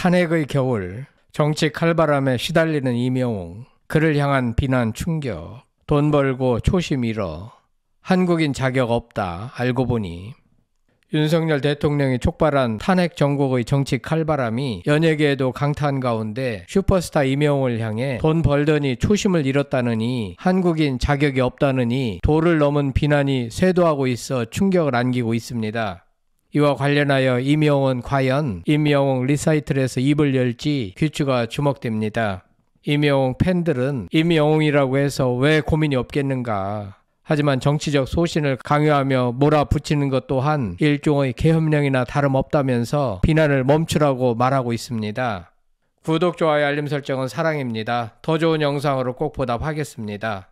탄핵의 겨울, 정치 칼바람에 시달리는 이명웅, 그를 향한 비난 충격, 돈 벌고 초심 잃어, 한국인 자격 없다 알고 보니. 윤석열 대통령이 촉발한 탄핵 전국의 정치 칼바람이 연예계에도 강타한 가운데 슈퍼스타 이명웅을 향해 돈 벌더니 초심을 잃었다느니 한국인 자격이 없다느니 도를 넘은 비난이 쇄도하고 있어 충격을 안기고 있습니다. 이와 관련하여 이명웅은 과연 임영웅 리사이틀에서 입을 열지 귀추가 주목됩니다. 이명웅 팬들은 임영웅이라고 해서 왜 고민이 없겠는가. 하지만 정치적 소신을 강요하며 몰아붙이는 것 또한 일종의 계엄령이나 다름없다면서 비난을 멈추라고 말하고 있습니다. 구독, 좋아요, 알림 설정은 사랑입니다. 더 좋은 영상으로 꼭 보답하겠습니다.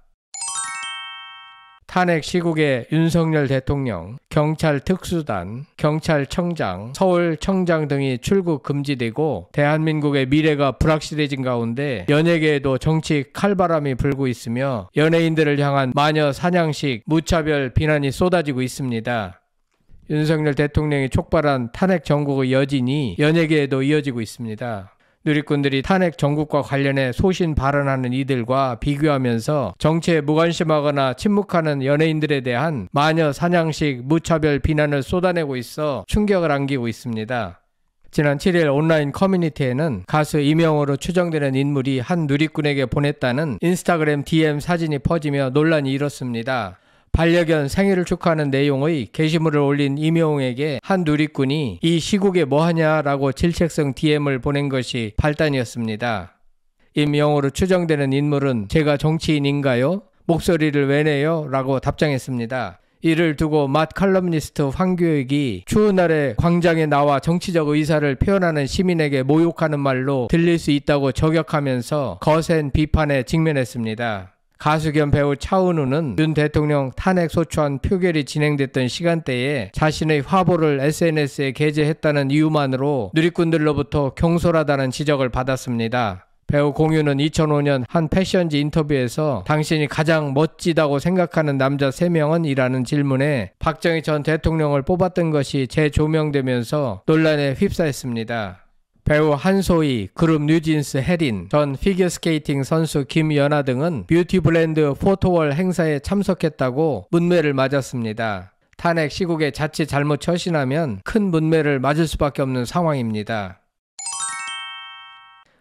탄핵 시국의 윤석열 대통령, 경찰 특수단, 경찰청장, 서울청장 등이 출국 금지되고 대한민국의 미래가 불확실해진 가운데 연예계에도 정치 칼바람이 불고 있으며 연예인들을 향한 마녀 사냥식 무차별 비난이 쏟아지고 있습니다. 윤석열 대통령이 촉발한 탄핵 전국의 여진이 연예계에도 이어지고 있습니다. 누리꾼들이 탄핵 전국과 관련해 소신 발언하는 이들과 비교하면서 정치에 무관심하거나 침묵하는 연예인들에 대한 마녀 사냥식 무차별 비난을 쏟아내고 있어 충격을 안기고 있습니다. 지난 7일 온라인 커뮤니티에는 가수 이명웅으로 추정되는 인물이 한 누리꾼에게 보냈다는 인스타그램 DM 사진이 퍼지며 논란이 일었습니다. 반려견 생일을 축하하는 내용의 게시물을 올린 이명웅에게 한 누리꾼이 이 시국에 뭐하냐라고 질책성 DM을 보낸 것이 발단이었습니다. 임영웅으로 추정되는 인물은 제가 정치인인가요? 목소리를 왜 내요? 라고 답장했습니다. 이를 두고 맛 칼럼니스트 황교익이 추운 날에 광장에 나와 정치적 의사를 표현하는 시민에게 모욕하는 말로 들릴 수 있다고 저격하면서 거센 비판에 직면했습니다. 가수 겸 배우 차은우는 윤 대통령 탄핵 소추안 표결이 진행됐던 시간대에 자신의 화보를 SNS에 게재했다는 이유만으로 누리꾼들로부터 경솔하다는 지적을 받았습니다. 배우 공유는 2005년 한 패션지 인터뷰에서 당신이 가장 멋지다고 생각하는 남자 3명은? 이라는 질문에 박정희 전 대통령을 뽑았던 것이 재조명되면서 논란에 휩싸였습니다. 배우 한소희, 그룹 뉴진스 혜린, 전 피겨스케이팅 선수 김연아 등은 뷰티 브랜드 포토월 행사에 참석했다고 문매를 맞았습니다. 탄핵 시국에 자칫 잘못 처신하면 큰 문매를 맞을 수밖에 없는 상황입니다.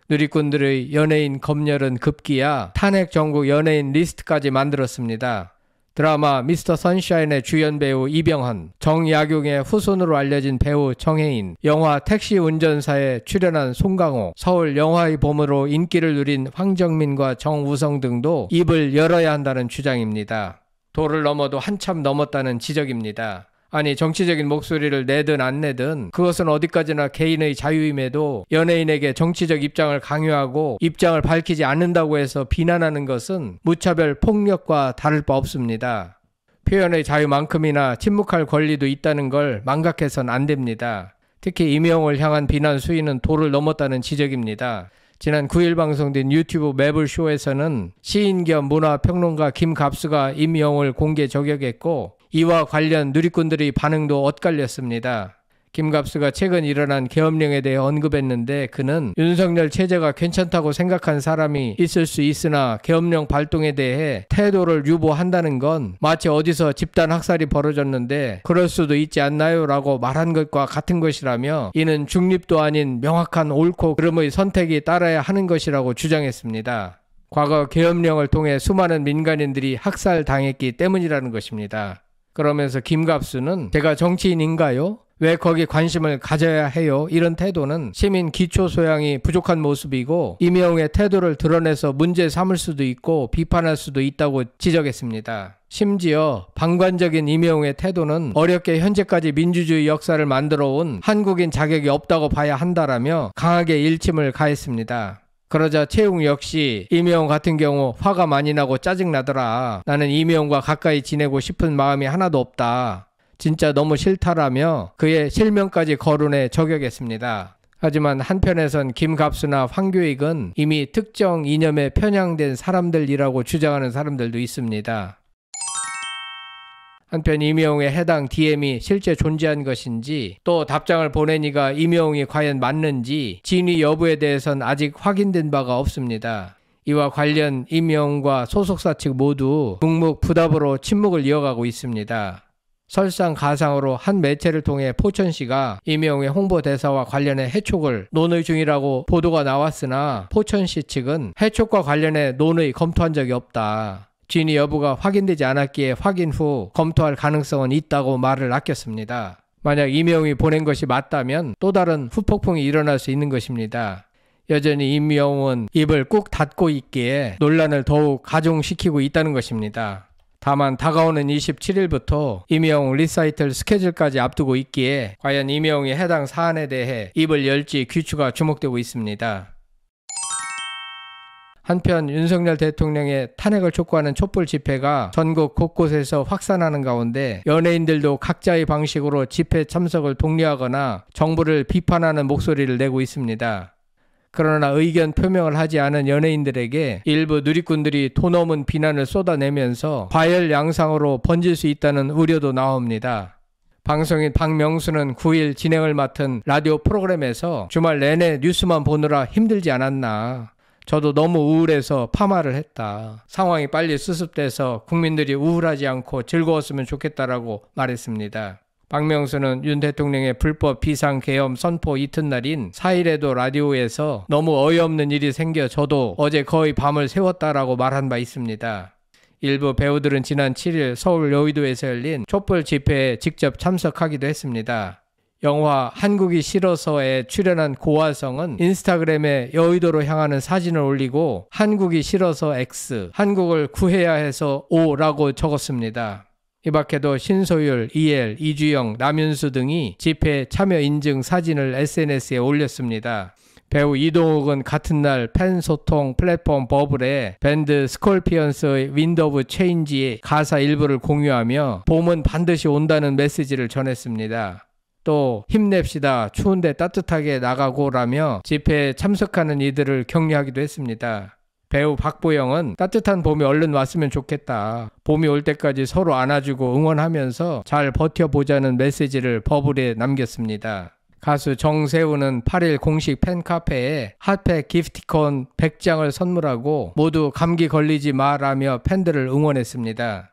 누리꾼들의 연예인 검열은 급기야 탄핵 전국 연예인 리스트까지 만들었습니다. 드라마 미스터 선샤인의 주연 배우 이병헌, 정약용의 후손으로 알려진 배우 정혜인, 영화 택시 운전사에 출연한 송강호, 서울 영화의 봄으로 인기를 누린 황정민과 정우성 등도 입을 열어야 한다는 주장입니다. 도를 넘어도 한참 넘었다는 지적입니다. 아니, 정치적인 목소리를 내든 안 내든 그것은 어디까지나 개인의 자유임에도 연예인에게 정치적 입장을 강요하고 입장을 밝히지 않는다고 해서 비난하는 것은 무차별 폭력과 다를 바 없습니다. 표현의 자유만큼이나 침묵할 권리도 있다는 걸 망각해서는 안 됩니다. 특히 이명웅을 향한 비난 수위는 도를 넘었다는 지적입니다. 지난 9일 방송된 유튜브 매블쇼에서는 시인 겸 문화평론가 김갑수가 임영웅을 공개 저격했고 이와 관련 누리꾼들의 반응도 엇갈렸습니다. 김갑수가 최근 일어난 계엄령에 대해 언급했는데 그는 윤석열 체제가 괜찮다고 생각한 사람이 있을 수 있으나 계엄령 발동에 대해 태도를 유보한다는 건 마치 어디서 집단 학살이 벌어졌는데 그럴 수도 있지 않나요? 라고 말한 것과 같은 것이라며 이는 중립도 아닌 명확한 옳고 그름의 선택이 따라야 하는 것이라고 주장했습니다. 과거 계엄령을 통해 수많은 민간인들이 학살당했기 때문이라는 것입니다. 그러면서 김갑수는 제가 정치인인가요? 왜 거기 관심을 가져야 해요? 이런 태도는 시민 기초 소양이 부족한 모습이고 이명웅의 태도를 드러내서 문제 삼을 수도 있고 비판할 수도 있다고 지적했습니다. 심지어 방관적인 이명웅의 태도는 어렵게 현재까지 민주주의 역사를 만들어온 한국인 자격이 없다고 봐야 한다라며 강하게 일침을 가했습니다. 그러자 채웅 역시 이명웅 같은 경우 화가 많이 나고 짜증나더라. 나는 이명웅과 가까이 지내고 싶은 마음이 하나도 없다. 진짜 너무 싫다라며 그의 실명까지 거론해 저격했습니다. 하지만 한편에선 김갑수나 황교익은 이미 특정 이념에 편향된 사람들이라고 주장하는 사람들도 있습니다. 한편 임영웅의 해당 DM이 실제 존재한 것인지 또 답장을 보내니가 임영웅이 과연 맞는지 진위 여부에 대해서는 아직 확인된 바가 없습니다. 이와 관련 임영웅과 소속사 측 모두 묵묵부답으로 침묵을 이어가고 있습니다. 설상가상으로 한 매체를 통해 포천시가 임영웅의 홍보대사와 관련해 해촉을 논의 중이라고 보도가 나왔으나 포천시 측은 해촉과 관련해 논의 검토한 적이 없다. 진위 여부가 확인되지 않았기에 확인 후 검토할 가능성은 있다고 말을 아꼈습니다. 만약 임영웅이 보낸 것이 맞다면 또 다른 후폭풍이 일어날 수 있는 것입니다. 여전히 임영웅은 입을 꾹 닫고 있기에 논란을 더욱 가중시키고 있다는 것입니다. 다만 다가오는 27일부터 임영웅 리사이틀 스케줄까지 앞두고 있기에 과연 임영웅이 해당 사안에 대해 입을 열지 귀추가 주목되고 있습니다. 한편 윤석열 대통령의 탄핵을 촉구하는 촛불 집회가 전국 곳곳에서 확산하는 가운데 연예인들도 각자의 방식으로 집회 참석을 독려하거나 정부를 비판하는 목소리를 내고 있습니다. 그러나 의견 표명을 하지 않은 연예인들에게 일부 누리꾼들이 도넘은 비난을 쏟아내면서 과열 양상으로 번질 수 있다는 우려도 나옵니다. 방송인 박명수는 9일 진행을 맡은 라디오 프로그램에서 주말 내내 뉴스만 보느라 힘들지 않았나. 저도 너무 우울해서 파마를 했다. 상황이 빨리 수습돼서 국민들이 우울하지 않고 즐거웠으면 좋겠다라고 말했습니다. 박명수는 윤 대통령의 불법 비상계엄 선포 이튿날인 4일에도 라디오에서 너무 어이없는 일이 생겨 저도 어제 거의 밤을 새웠다라고 말한 바 있습니다. 일부 배우들은 지난 7일 서울 여의도에서 열린 촛불 집회에 직접 참석하기도 했습니다. 영화 한국이 싫어서에 출연한 고화성은 인스타그램에 여의도로 향하는 사진을 올리고 한국이 싫어서 X, 한국을 구해야 해서 O라고 적었습니다. 이 밖에도 신소율, 이엘, 이주영, 남윤수 등이 집회 참여 인증 사진을 SNS에 올렸습니다. 배우 이동욱은 같은 날 팬 소통 플랫폼 버블에 밴드 스콜피언스의 윈드 오브 체인지의 가사 일부를 공유하며 봄은 반드시 온다는 메시지를 전했습니다. 또 힘냅시다, 추운데 따뜻하게 나가고라며 집회에 참석하는 이들을 격려하기도 했습니다. 배우 박보영은 따뜻한 봄이 얼른 왔으면 좋겠다. 봄이 올 때까지 서로 안아주고 응원하면서 잘 버텨보자는 메시지를 버블에 남겼습니다. 가수 정세우는 8일 공식 팬카페에 핫팩 기프티콘 100장을 선물하고 모두 감기 걸리지 마라며 팬들을 응원했습니다.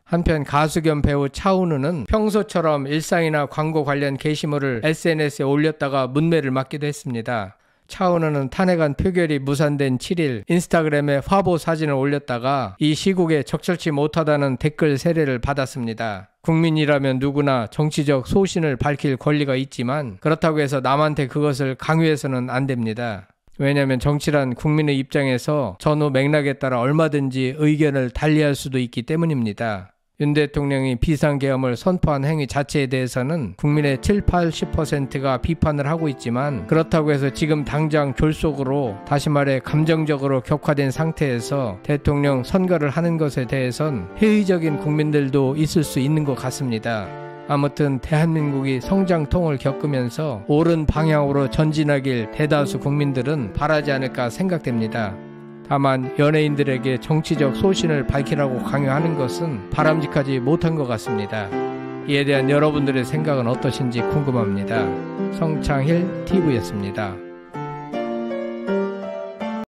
한편 가수 겸 배우 차은우는 평소처럼 일상이나 광고 관련 게시물을 SNS에 올렸다가 문매를 맞기도 했습니다. 차은우는 탄핵안 표결이 무산된 7일 인스타그램에 화보 사진을 올렸다가 이 시국에 적절치 못하다는 댓글 세례를 받았습니다. 국민이라면 누구나 정치적 소신을 밝힐 권리가 있지만 그렇다고 해서 남한테 그것을 강요해서는 안 됩니다. 왜냐하면 정치란 국민의 입장에서 전후 맥락에 따라 얼마든지 의견을 달리할 수도 있기 때문입니다. 윤 대통령이 비상계엄을 선포한 행위 자체에 대해서는 국민의 7, 80%가 비판을 하고 있지만 그렇다고 해서 지금 당장 졸속으로 다시 말해 감정적으로 격화된 상태에서 대통령 선거를 하는 것에 대해선 회의적인 국민들도 있을 수 있는 것 같습니다. 아무튼 대한민국이 성장통을 겪으면서 옳은 방향으로 전진하길 대다수 국민들은 바라지 않을까 생각됩니다. 다만 연예인들에게 정치적 소신을 밝히라고 강요하는 것은 바람직하지 못한 것 같습니다. 이에 대한 여러분들의 생각은 어떠신지 궁금합니다. 성창힐 TV였습니다.